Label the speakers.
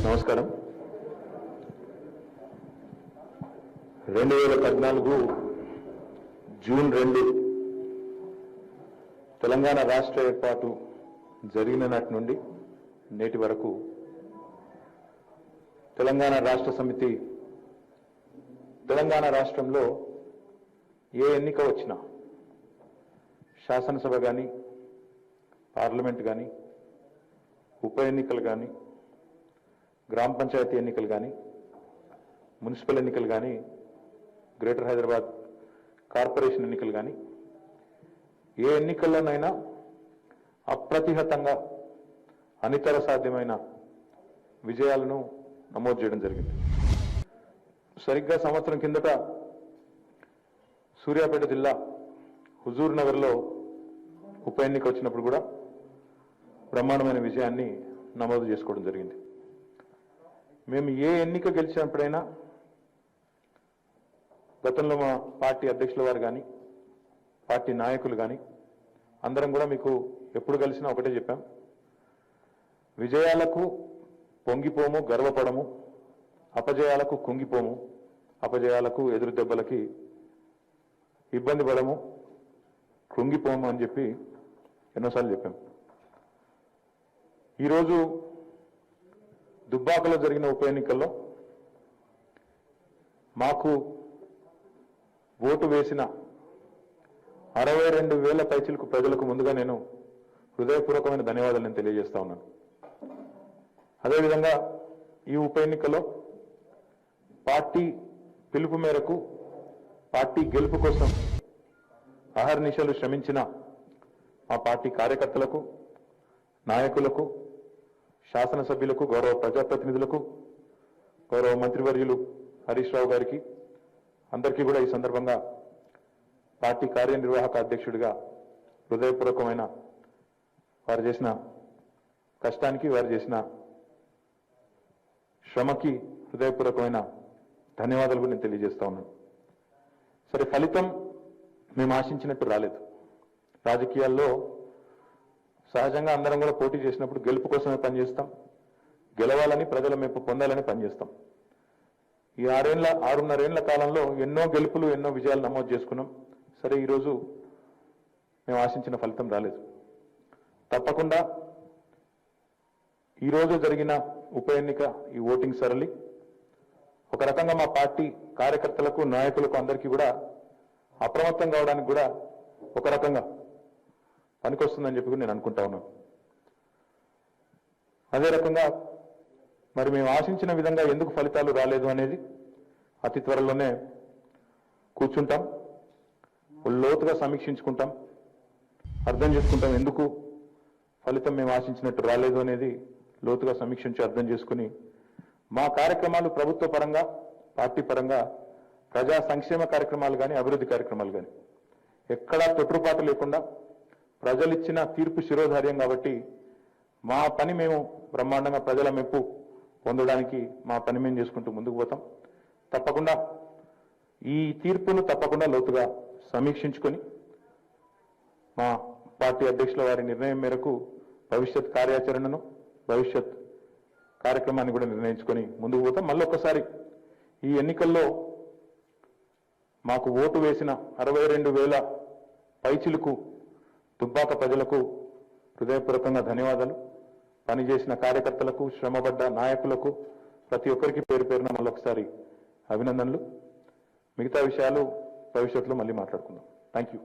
Speaker 1: నమస్కారం. 2014 జూన్ 2 తెలంగాణ రాష్ట్ర ఏర్పాటు జరిగిన నాటి నుండి నేటి వరకు తెలంగాణ రాష్ట్ర సమితి తెలంగాణ రాష్ట్రంలో ఏ ఎన్నిక వచ్చినా శాసనసభ కానీ పార్లమెంట్ కానీ ఉప ఎన్నికలు కానీ గ్రామ పంచాయతీ ఎన్నికలు కానీ మున్సిపల్ ఎన్నికలు కానీ గ్రేటర్ హైదరాబాద్ కార్పొరేషన్ ఎన్నికలు కానీ ఏ ఎన్నికల్లోనైనా అప్రతిహతంగా అనితర సాధ్యమైన విజయాలను నమోదు చేయడం జరిగింది. సరిగ్గా సంవత్సరం కిందట సూర్యాపేట జిల్లా హుజూర్ నగర్లో ఉప ఎన్నిక వచ్చినప్పుడు కూడా బ్రహ్మాండమైన విజయాన్ని నమోదు చేసుకోవడం జరిగింది. మేము ఏ ఎన్నిక గెలిచినప్పుడైనా గతంలో మా పార్టీ అధ్యక్షుల వారు కానీ పార్టీ నాయకులు కానీ అందరం కూడా మీకు ఎప్పుడు కలిసినా ఒకటే చెప్పాం, విజయాలకు పొంగిపోము, గర్వపడము, అపజయాలకు కుంగిపోము, అపజయాలకు ఎదురు దెబ్బలకి ఇబ్బంది పడము, కృంగిపోము అని చెప్పి ఎన్నోసార్లు చెప్పాం. ఈరోజు దుబ్బాకలో జరిగిన ఉప ఎన్నికల్లో మాకు ఓటు వేసిన 62,000 పైచిలకు ప్రజలకు ముందుగా నేను హృదయపూర్వకమైన ధన్యవాదాలు నేను తెలియజేస్తా ఉన్నాను. అదేవిధంగా ఈ ఉప ఎన్నికలో పార్టీ పిలుపు మేరకు పార్టీ గెలుపు కోసం అహర్నిశలు శ్రమించిన మా పార్టీ కార్యకర్తలకు, నాయకులకు, శాసనసభ్యులకు, గౌరవ ప్రజాప్రతినిధులకు, గౌరవ మంత్రివర్యులు హరీష్ రావు గారికి అందరికీ కూడా ఈ సందర్భంగా పార్టీ కార్యనిర్వాహక అధ్యక్షుడిగా హృదయపూర్వకమైన వారు చేసిన కష్టానికి, వారు చేసిన శ్రమకి హృదయపూర్వకమైన ధన్యవాదాలు కూడా నేను తెలియజేస్తా ఉన్నాను. సరే, ఫలితం మేము ఆశించినట్టు రాలేదు. రాజకీయాల్లో సహజంగా అందరం కూడా పోటీ చేసినప్పుడు గెలుపు కోసమే పనిచేస్తాం, గెలవాలని, ప్రజల మెప్పు పొందాలని పనిచేస్తాం. ఈ 6.5 కాలంలో ఎన్నో గెలుపులు, ఎన్నో విజయాలు నమోదు చేసుకున్నాం. సరే, ఈరోజు మేము ఆశించిన ఫలితం రాలేదు. తప్పకుండా ఈరోజు జరిగిన ఉప ఎన్నిక, ఈ ఓటింగ్ సరళి ఒక రకంగా మా పార్టీ కార్యకర్తలకు, నాయకులకు అందరికీ కూడా అప్రమత్తం కావడానికి కూడా ఒక రకంగా పనికొస్తుందని చెప్పి నేను అనుకుంటా ఉన్నాను. అదే రకంగా మరి మేము ఆశించిన విధంగా ఎందుకు ఫలితాలు రాలేదు అనేది అతి త్వరలోనే కూర్చుంటాం, లోతుగా సమీక్షించుకుంటాం, అర్థం చేసుకుంటాం ఎందుకు ఫలితం మేము ఆశించినట్టు రాలేదు అనేది లోతుగా సమీక్షించి అర్థం చేసుకుని మా కార్యక్రమాలు ప్రభుత్వ పరంగా, పార్టీ పరంగా, ప్రజా సంక్షేమ కార్యక్రమాలు కానీ, అభివృద్ధి కార్యక్రమాలు కానీ ఎక్కడా తొట్టుపాటు లేకుండా ప్రజలిచ్చిన తీర్పు శిరోధార్యం కాబట్టి మా పని మేము బ్రహ్మాండంగా ప్రజల మెప్పు పొందడానికి మా పని మేము చేసుకుంటూ ముందుకు పోతాం. తప్పకుండా ఈ తీర్పును తప్పకుండా లోతుగా సమీక్షించుకొని మా పార్టీ అధ్యక్షుల వారి నిర్ణయం మేరకు భవిష్యత్ కార్యాచరణను, భవిష్యత్ కార్యక్రమాన్ని కూడా నిర్ణయించుకొని ముందుకు పోతాం. మళ్ళొక్కసారి ఈ ఎన్నికల్లో మాకు ఓటు వేసిన 62,000 పైచిలకు దుబ్బాక ప్రజలకు హృదయపూర్వకంగా ధన్యవాదాలు. పనిచేసిన కార్యకర్తలకు, శ్రమపడ్డ నాయకులకు ప్రతి ఒక్కరికి పేరు పేరున మళ్ళొకసారి అభినందనలు. మిగతా విషయాలు భవిష్యత్తులో మళ్ళీ మాట్లాడుకుందాం. Thank you.